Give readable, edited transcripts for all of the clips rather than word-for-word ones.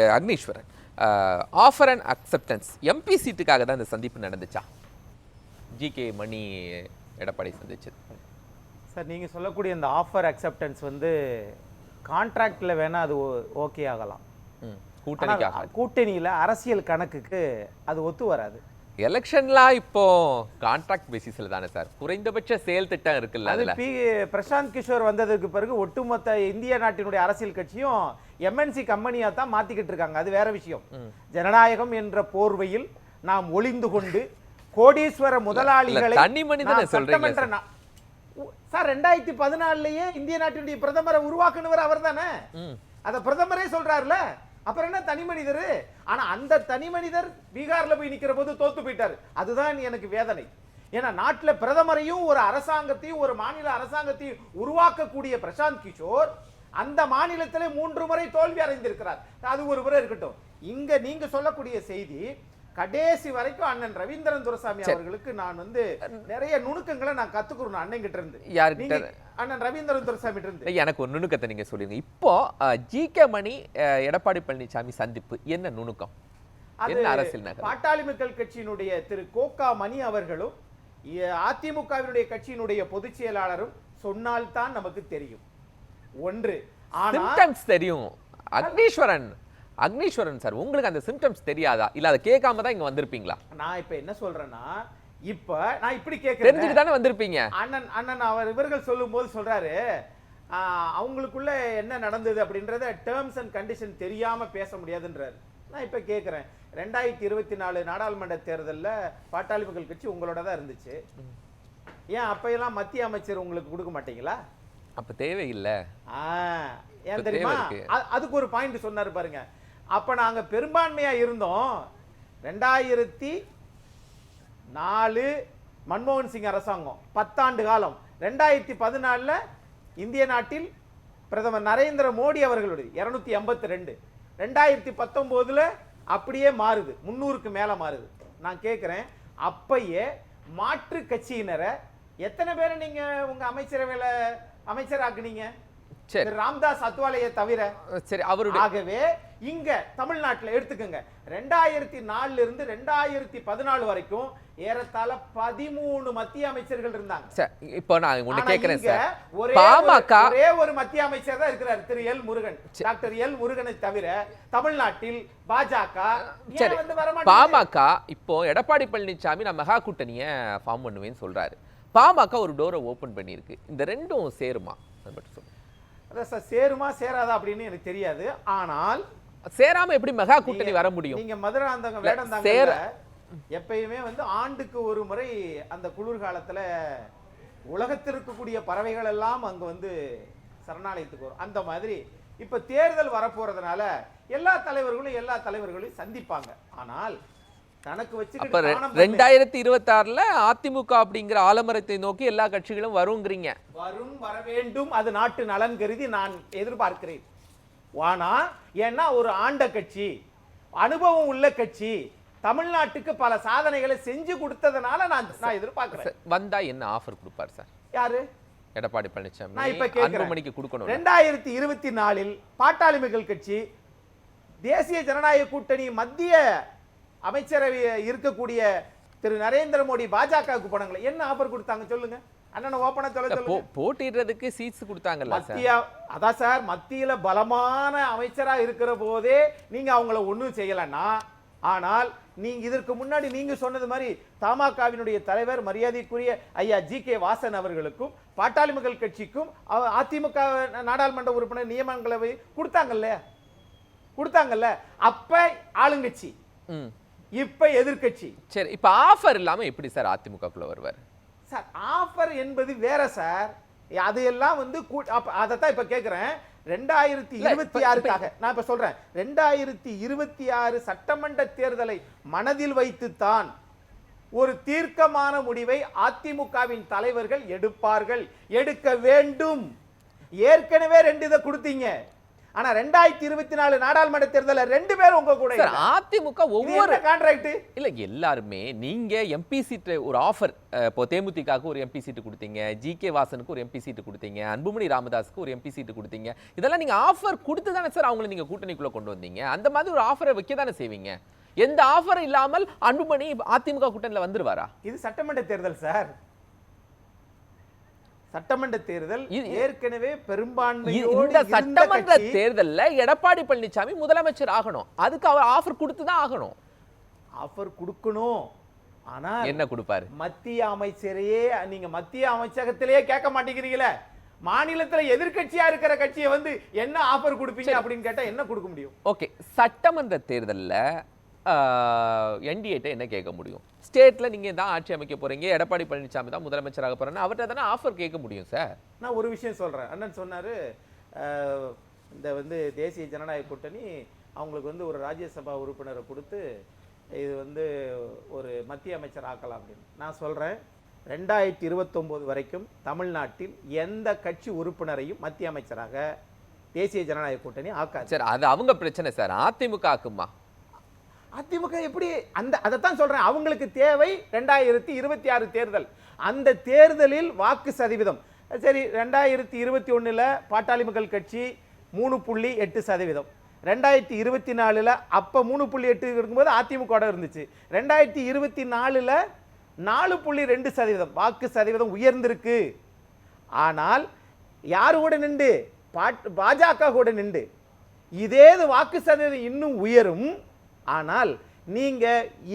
Agneeswaran, offer and acceptance MP சீட்டுக்காக தான் இந்த சந்திப்பு நடந்துச்சா? ஜிகே மணி எடப்பாடி சந்திச்சது சார். நீங்கள் சொல்லக்கூடிய இந்த ஆஃபர் அக்செப்டன்ஸ் வந்து கான்ட்ராக்டில் வேணால் அது ஓகே ஆகலாம், கூட்டணியில் அரசியல் கணக்குக்கு அது ஒத்து வராது. எலெக்ஷன்லாம் இப்போ கான்ட்ராக்ட் பேசிஸ்ல தானே சார், குறைந்தபட்ச செயல் திட்டம் இருக்குல்ல. அது பிரசாந்த் கிஷோர் வந்ததுக்கு பிறகு ஒட்டுமொத்த இந்திய நாட்டினுடைய அரசியல் கட்சியும் எம்என்சி கம்பெனியா தான் மாத்திக்கிட்டு இருக்காங்க. அது வேற விஷயம். ஜனநாயகம் என்ற போர்வையில் நாம் ஒளிந்து கொண்டு கோடீஸ்வர முதலாளிகளை சட்டமன்ற சார் 2014லயே இந்திய நாட்டினுடைய பிரதமரை உருவாக்குனவர் அவர் தானே. அத பிரதமரே சொல்றாருல, அப்புறம் என்ன தனி மனிதர்? ஆனா அந்த தனி மனிதர் பீகார்ல போய் நிக்கிற போது தோத்து போயிட்டாரு. அதுதான் எனக்கு வேதனை. ஏன்னா நாட்டுல பிரதமரையும் ஒரு அரசாங்கத்தையும் ஒரு மாநில அரசாங்கத்தையும் உருவாக்கக்கூடிய பிரசாந்த் கிஷோர் அந்த மாநிலத்திலே 3 முறை தோல்வி அடைந்திருக்கிறார். அது ஒரு முறை இருக்கட்டும். இங்க நீங்க சொல்லக்கூடிய செய்தி கடைசி வரைக்கும் அண்ணன் ரவீந்திரன் துரைசாமி அவர்களுக்கு நான் வந்து நிறைய நுணுக்கங்களை நான் கத்துக்கணும் அண்ணன் கிட்ட இருந்து. அண்ணன் ரவீந்திரன் துரைசாமி இருந்து எனக்கு ஒரு நுணுக்கத்தை நீங்க சொல்லுங்க. இப்போ ஜிகே மணி எடப்பாடி பழனிசாமி சந்திப்பு என்ன நுணுக்கம்? அரசியல் பாட்டாளி மக்கள் கட்சியினுடைய திரு கோகா மணி அவர்களும் அதிமுகவினுடைய கட்சியினுடைய பொதுச் செயலாளரும் சொன்னால்தான் நமக்கு தெரியும். ஒன்று தெரியும். அக்னீஸ்வரன் சார், உங்களுக்கு அந்த சிம்டம்ஸ் தெரியாதா? இல்ல அதை கேட்காம தான் இங்க வந்திருப்பீங்களா? நான் இப்ப என்ன சொல்றேன்னா, இப்ப நான் இப்படி கேட்கிறேன், தெரிஞ்சுட்டு தானே வந்திருப்பீங்க. அண்ணன் இவர்கள் சொல்லும் போது சொல்றாரு அவங்களுக்குள்ள என்ன நடந்தது அப்படின்றத டேர்ம்ஸ் அண்ட் கண்டிஷன் தெரியாம பேச முடியாதுன்றாரு. நான் இப்ப கேட்கிறேன், 2024 நாடாளுமன்ற தேர்தலில் பாட்டாளி மக்கள் கட்சி உங்களோட தான் இருந்துச்சு. ஏன் அப்பெல்லாம் மத்திய அமைச்சர் உங்களுக்கு கொடுக்க மாட்டீங்களா? அப்ப தேவையில்லை. ஏன் தெரியுமா? அதுக்கு ஒரு பாயிண்ட் சொன்னாரு பாருங்க. அப்ப நாங்க பெரும்பான்மையா இருந்தோம். 2004 மன்மோகன் சிங் அரசாங்கம் 10 ஆண்டு காலம். 2014 இந்திய நாட்டில் பிரதமர் நரேந்திர மோடி அவர்களுடைய 282. 2019 அப்படியே மாறுது, 300க்கு மேல மாறுது. நான் கேட்கிறேன், அப்பயே மாற்று கட்சியினரை எத்தனை பேரை நீங்க உங்க அமைச்சரவையில அமைச்சராக்குனீங்க? ராம்தாஸ் அத்வாலையை தவிர. சரி, அவருடைய ஆகவே இங்க தமிழ்நாட்டில் எடுத்துக்கங்க, 2004 இருந்து 2014 வரைக்கும் ஏறத்தாழ 13 மத்திய அமைச்சர்கள் இருந்தாங்க. இப்போ நான் உன்னை கேக்குறேன் சார், ஒரே ஒரு மத்திய அமைச்சர் தான் இருக்கிறார், திரு எல் முருகன். டாக்டர் எல் முருகனை தவிர தமிழ்நாட்டில் பாஜக பாமக இப்போ எடப்பாடி பழனிசாமி நான் மெகா கூட்டணியை ஃபார்ம் பண்ணுவேன்னு சொல்றாரு. பாமக ஒரு டோரை ஓபன் பண்ணியிருக்கு. இந்த ரெண்டும் சேருமா? சேருமா சேராதா அப்படின்னு எனக்கு தெரியாது. ஆனால் சேராம எப்படி மெகா கூட்டணி வர முடியும்? நீங்க மதுராந்தகம் வேடந்தாங்க எப்பயுமே வந்து ஆண்டுக்கு ஒரு முறை அந்த குளிர்காலத்துல உலகத்தில் இருக்கக்கூடிய பறவைகள் எல்லாம் அங்க வந்து சரணாலயத்துக்கு வரும். அந்த மாதிரி இப்ப தேர்தல் வரப்போறதுனால எல்லா தலைவர்களையும் சந்திப்பாங்க. ஆனால் தனக்கு வச்சு 2026 அதிமுக அப்படிங்கிற ஆலமரத்தை நோக்கி எல்லா கட்சிகளும் வருங்கிறீங்க. வர வேண்டும், அது நாட்டு நலன் கருதி நான் எதிர்பார்க்கிறேன். ஆனா ஏன்னா ஒரு ஆண்ட கட்சி, அனுபவம் உள்ள கட்சி, தமிழ்நாட்டுக்கு பல சாதனைகளை செஞ்சு கொடுத்ததனால நான் எதிர்பார்க்கிறேன். வந்தா என்ன ஆஃபர் கொடுப்பார் சார்? யாரு? எடப்பாடி பழனிசாமி. நான் இப்ப கேக்குறேன், மணிக்கு கொடுக்கணும். 2024 பாட்டாளி மக்கள் கட்சி தேசிய ஜனநாயக கூட்டணி மத்திய அமைச்சரவை இருக்கக்கூடிய திரு நரேந்திர மோடி பாஜகவுக்கு போனாங்களே, என்ன ஆஃபர் கொடுத்தாங்க சொல்லுங்க? அண்ணன் ஓபனா சொல்லுங்க. போட்டிடுறதுக்கு சீட்ஸ் கொடுத்தாங்கல்ல மத்திய. அதான் சார், மத்தியில பலமான அமைச்சரா இருக்கிற போதே நீங்க அவங்கள ஒண்ணும் செய்யலன்னா, ஆனால் நீங்க இதற்கு முன்னாடி நீங்க சொன்னது மாதிரி தமாகவினுடைய தலைவர் மரியாதைக்குரிய ஐயா ஜிகே வாசன் அவர்களுக்கும் பாட்டாளி மக்கள் கட்சிக்கும் அதிமுக நாடாளுமன்ற உறுப்பினர் நியமனங்களை கொடுத்தாங்கல்ல. அப்ப ஆளுங்கட்சி, இப்ப எதிர்கட்சி. சரி, இப்ப ஆஃபர் இல்லாம எப்படி சார் அதிமுகக்குள்ள வருவார்? சார் ஆஃபர் என்பது வேற சார். அது எல்லாம் வந்து அதைத்தான் இப்ப கேக்குறேன். 2026க்காக நான் இப்ப சொல்றேன், 2026 சட்டமன்ற தேர்தலை மனதில் வைத்துத்தான் ஒரு தீர்க்கமான முடிவை அதிமுகவின் தலைவர்கள் எடுப்பார்கள், எடுக்க வேண்டும். ஏற்கனவே 2 இதை கொடுத்தீங்க. ஆனா 2024 நாடாளுமன்ற தேர்தல்ல 2 பேரும் உங்க கூட சார் அதிமுக ஒவ்வொரு கான்ட்ராக்ட் இல்ல எல்லாருமே நீங்க எம்பி சீட் ஒரு ஆஃபர் இப்போ தேமுதிகக்கு ஒரு எம்பி சீட் கொடுத்தீங்க, ஜி.கே. வாசனுக்கு ஒரு எம்பி சீட் கொடுத்தீங்க, அன்புமணி ராமதாஸ்க்கு ஒரு எம்பி சீட் கொடுத்தீங்க. இதெல்லாம் நீங்க ஆஃபர் கொடுத்து தானே சார் அவங்களை நீங்க கூட்டணிக்குள்ள கொண்டு வந்தீங்க. அந்த மாதிரி ஒரு ஆஃபரை வைக்க தானே செய்வீங்க. எந்த ஆஃபர் இல்லாமல் அன்புமணி அதிமுக கூட்டணியில வந்துருவாரா? இது சட்டமன்ற தேர்தல் சார். சட்டமன்ற தேர்தல் ஏற்கனவே பெரும்பான்மையோடு இந்த சட்டமன்ற தேர்தல்ல எடப்பாடி பழனிசாமி முதலமைச்சர் ஆகணும். அதுக்கு அவர் ஆஃபர் கொடுத்து தான் ஆகணும். ஆஃபர் கொடுக்கணும். ஆனா என்ன கொடுப்பாரு? மத்திய அமைச்சரையே நீங்க மத்திய அமைச்சகத்திலேயே கேட்க மாட்டேங்கிறீங்களே. மாநிலத்துல எதிர்க்கட்சியா இருக்கிற கட்சியை வந்து என்ன ஆஃபர் கொடுப்பீங்க அப்படின்னு கேட்டா என்ன கொடுக்க முடியும்? ஓகே, சட்டமன்ற தேர்தல்ல என்டிஏட்ட என்ன கேட்க முடியும்? ஸ்டேட்ல நீங்க தான் ஆட்சி அமைக்க போறீங்க, எடப்பாடி பழனிசாமி தான் முதலமைச்சராக போறேன்னு அவர்கிட்ட தானே ஆஃபர் கேட்க முடியும் சார். நான் ஒரு விஷயம் சொல்றேன். அண்ணன் சொன்னாரு இந்த வந்து தேசிய ஜனநாயக கூட்டணி அவங்களுக்கு வந்து ஒரு ராஜ்யசபா உறுப்பினரை கொடுத்து இது வந்து ஒரு மத்திய அமைச்சர் ஆக்கலாம் அப்படின்னு. நான் சொல்றேன் 2029 வரைக்கும் தமிழ்நாட்டில் எந்த கட்சி உறுப்பினரையும் மத்திய அமைச்சராக தேசிய ஜனநாயக கூட்டணி ஆக்காது சார். அது அவங்க பிரச்சனை சார். அதிமுக ஆக்குமா? அதிமுக எப்படி அதைத்தான் சொல்றேன். அவங்களுக்கு தேவை 2026 தேர்தல். அந்த தேர்தலில் வாக்கு சதவீதம் சரி 2021 பாட்டாளி மக்கள் கட்சி 3.8%, 2024 அப்ப 3.8 இருக்கும்போது அதிமுக இருந்துச்சு, 2024 4.2% வாக்கு சதவீதம் உயர்ந்திருக்கு. ஆனால் யாரு கூட நின்று? பாஜக கூட நின்று. இதே வாக்கு சதவீதம் இன்னும் உயரும். ஆனால் நீங்க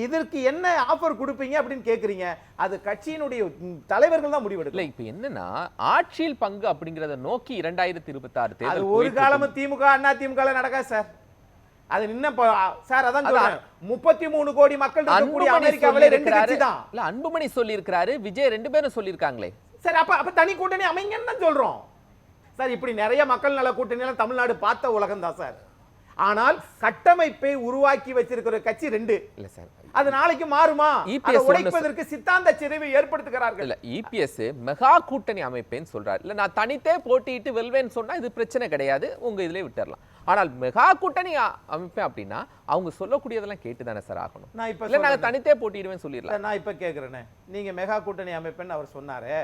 இதற்கு என்ன ஆஃபர் கொடுப்பீங்க அப்படின்னு கேக்குறீங்க. அது கட்சியினுடைய தலைவர்கள் தான் முடிவெடுக்கல. இப்ப என்னன்னா ஆட்சியில் பங்கு அப்படிங்கறத நோக்கி 2026 தேர்தல் அது ஒரு காலமும் திமுக அண்ணா திமுக நடக்காது சார். அது நின்ன சார் அதான் சொல்றேன் 33 கோடி மக்கள் இருக்கக்கூடிய அமெரிக்காவிலே 2 கட்சி தான். இல்ல அன்புமணி சொல்லி இருக்காரு, விஜய் 2 பேரும் சொல்லி இருக்காங்களே. சரி அப்ப தனி கூட்டணி அமைங்கன்னு சொல்றோம் சார். இப்படி நிறைய மக்கள் நல கூட்டணி எல்லாம் தமிழ்நாடு பார்த்த உலகம் தான் சார். ஆனால் கட்டமைப்பை உருவாக்கி வச்சிருக்கிற கட்சி 2 இல்ல சார். அது நாளைக்கு மாறுமா? அதை உடைப்பதற்கு சித்தாந்த சிதைவை ஏற்படுத்துகிறார்கள். இல்ல இபிஎஸ் மெகா கூட்டணி அமைப்பேன்னு சொல்றாரு. இல்ல நான் தனித்தே போட்டிட்டு வெல்வேன்னு சொன்னா இது பிரச்சனை கிடையாது, உங்க இதுலயே விட்டுறலாம். ஆனால் மெகா கூட்டணி அமைப்பேன் அப்படின்னா அவங்க சொல்லக்கூடியதெல்லாம் கேட்டு தானே சார் ஆகணும். நான் இப்ப இல்ல நான் தனித்தே போட்டிடுவேன்னு சொல்லிடலாம். நான் இப்ப கேக்குறேனே, நீங்க மெகா கூட்டணி அமைப்பேன்னு அவர் சொன்னாரே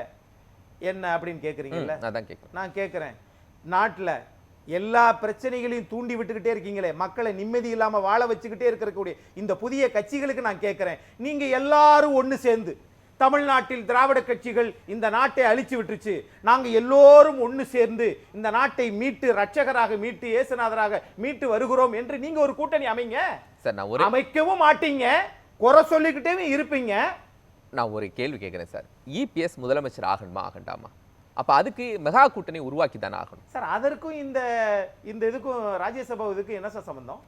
என்ன அப்படின்னு கேக்குறீங்கல்ல? அதான் கேக்குறேன். நான் கேக்குறேன், நாட்டுல எல்லா பிரச்சனைகளையும் தூண்டி விட்டுக்கிட்டே இருக்கீங்களே, மக்களை நிம்மதி இல்லாம வாழ வச்சுக்கிட்டே இருக்கக்கூடிய இந்த புதிய கட்சிகளுக்கு நான் கேட்கிறேன், நீங்க எல்லாரும் ஒண்ணு சேர்ந்து தமிழ்நாட்டில் திராவிட கட்சிகள் இந்த நாட்டை அழிச்சு விட்டுருச்சு, நாங்க எல்லோரும் ஒண்ணு சேர்ந்து இந்த நாட்டை மீட்டு ரட்சகராக மீட்டு ஏசுநாதராக மீட்டு வருகிறோம் என்று நீங்க ஒரு கூட்டணி அமைங்க. அமைக்கவும் மாட்டீங்க, குறை சொல்லிக்கிட்டே இருப்பீங்க. நான் ஒரு கேள்வி கேட்கிறேன் சார். இபிஎஸ் முதலமைச்சர் ஆகணுமா ஆகண்டாமா? அப்ப அதுக்கு மெகா கூட்டணி உருவாக்கி தானே ஆகணும் சார். அதற்கும் இந்த இதுக்கும் ராஜ்யசபா இதுக்கும் என்ன சார் சம்பந்தம்?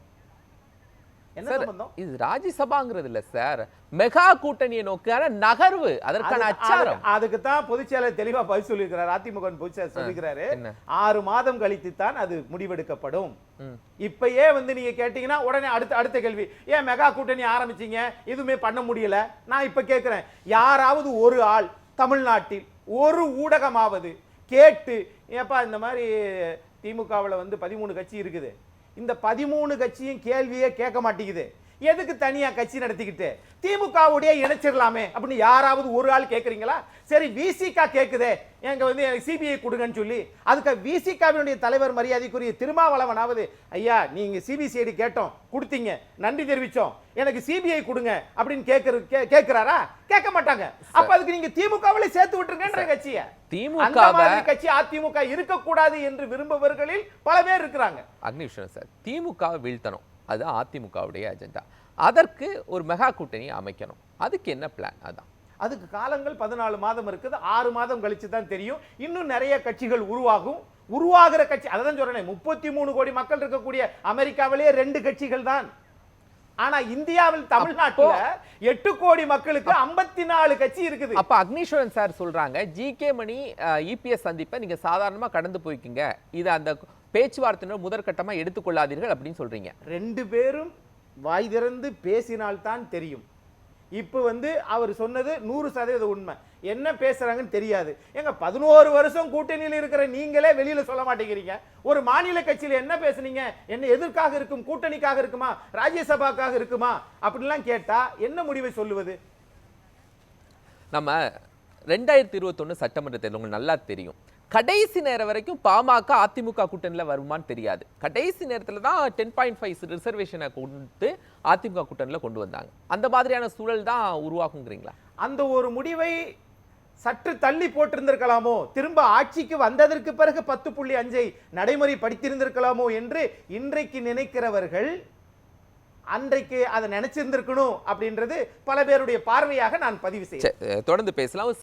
என்ன சம்பந்தம்? இது ராஜ்யசபாங்கிறது இல்ல சார், மெகா கூட்டணியை நோக்கான நகர்வு, அதற்கான அச்சாரம். அதுக்கு தான் பொதுச் செயலர் தெளிவா பதில் சொல்லியிருக்கிறார். அதிமுக பொதுச் செயலர் சொல்லிக்கிறாரு 6 மாதம் கழித்து தான் அது முடிவெடுக்கப்படும். இப்பயே வந்து நீங்க கேட்டீங்கன்னா உடனே அடுத்த கேள்வி, ஏன் மெகா கூட்டணி ஆரம்பிச்சீங்க, எதுவுமே பண்ண முடியல? நான் இப்ப கேட்கிறேன், யாராவது ஒரு ஆள் தமிழ்நாட்டில் ஒரு ஊடகமாவது கேட்டு ஏப்பா இந்த மாதிரி திமுகவில் வந்து 13 கட்சி இருக்குது, இந்த 13 கட்சியும் கேள்வியே கேட்க மாட்டேங்குது, எதுக்கு தனியா கட்சி நடத்திக்கிட்டு திமுகவுடைய இணைச்சிடலாமே அப்படின்னு யாராவது ஒரு ஆள் கேட்குறீங்களா? சரி விசிக கேட்குதே, எங்க வந்து சிபிஐ கொடுங்கன்னு சொல்லி, அதுக்கு விசிகாவினுடைய தலைவர் மரியாதைக்குரிய திருமாவளவனாவது, ஐயா நீங்க சிபிசிஐடி கேட்டோம் கொடுத்தீங்க, நன்றி தெரிவிச்சோம், எனக்கு சிபிஐ கொடுங்க அப்படின்னு கேட்கிறாரா? கேட்க மாட்டாங்க. அப்ப அதுக்கு நீங்க திமுகவிலே சேர்த்து விட்டுருங்கன்ற கட்சியை. திமுக கட்சி அதிமுக இருக்கக்கூடாது என்று விரும்புபவர்களில் பல பேர் இருக்கிறாங்க. அக்னிஷன் சார், திமுக வீழ்த்தணும், அது அதிமுகவுடைய அஜெண்டா. அதற்கு ஒரு மெகா கூட்டணி அமைக்கணும், அதுக்கு என்ன பிளான்? அதான் அதுக்கு காலங்கள் 14 மாதம் இருக்குது. 6 மாதம் கழிச்சு தான் தெரியும். இன்னும் நிறைய கட்சிகள் உருவாகும். உருவாகிற கட்சி அதான் சொல்றேன், 33 கோடி மக்கள் இருக்கக்கூடிய அமெரிக்காவிலேயே 2 கட்சிகள் தான். ஆனா இந்தியாவில் தமிழ்நாட்டுல 8 கோடி மக்களுக்கு 54 கட்சி இருக்குது. அப்ப அக்னிஸ்வரன் சார் சொல்றாங்க, ஜி.கே. மணி இபிஎஸ் சந்திப்பை நீங்க சாதாரணமா கடந்து போய்க்கிங்க, இது அந்த பேச்சுவார்த்தையினர் முதற்கட்டமா எடுத்துக்கொள்ளாதீர்கள் அப்படின்னு சொல்றீங்க. 2 பேரும் வாய் திறந்து பேசினால்தான் தெரியும். இப்போ வந்து அவர் சொன்னது 100% உண்மை. என்ன பேசுறாங்கன்னு தெரியாது. ஏங்க 11 வருஷம் கூட்டணியில் இருக்கிற நீங்களே வெளியில சொல்ல மாட்டேங்கிறீங்க. ஒரு மாநில கட்சியில என்ன பேசுனீங்க? என்ன எதற்காக இருக்கும்? கூட்டணிக்காக இருக்குமா? ராஜ்யசபாக்காக இருக்குமா? அப்படிலாம் கேட்டா என்ன முடிவை சொல்லுவது? நம்ம 2021 சட்டமன்ற தேர்தல் உங்களுக்கு நல்லா தெரியும். கடைசி நேரம் வரைக்கும் பாமக அதிமுக கூட்டணியில வருமான்னு தெரியாது. கடைசி நேரத்துல தான் 10.5 ரிசர்வேஷனை கொடுத்து அதிமுக கூட்டணியில கொண்டு வந்தாங்க. அந்த மாதிரியான சூழல் தான் உருவாகுங்கிறீங்களா? அந்த ஒரு முடிவை சற்று தள்ளி போட்டிருந்திருக்கலாமோ, திரும்ப ஆட்சிக்கு வந்ததற்கு பிறகு 10.5 நடைமுறைப்படுத்தியிருந்திருக்கலாமோ என்று இன்றைக்கு நினைக்கிறவர்கள் அன்றைக்கு அதை நினைச்சிருந்திருக்கணும் அப்படின்றது பல பேருடைய பார்வையாக நான் பதிவு செய்கிறேன். தொடர்ந்து பேசலாம்.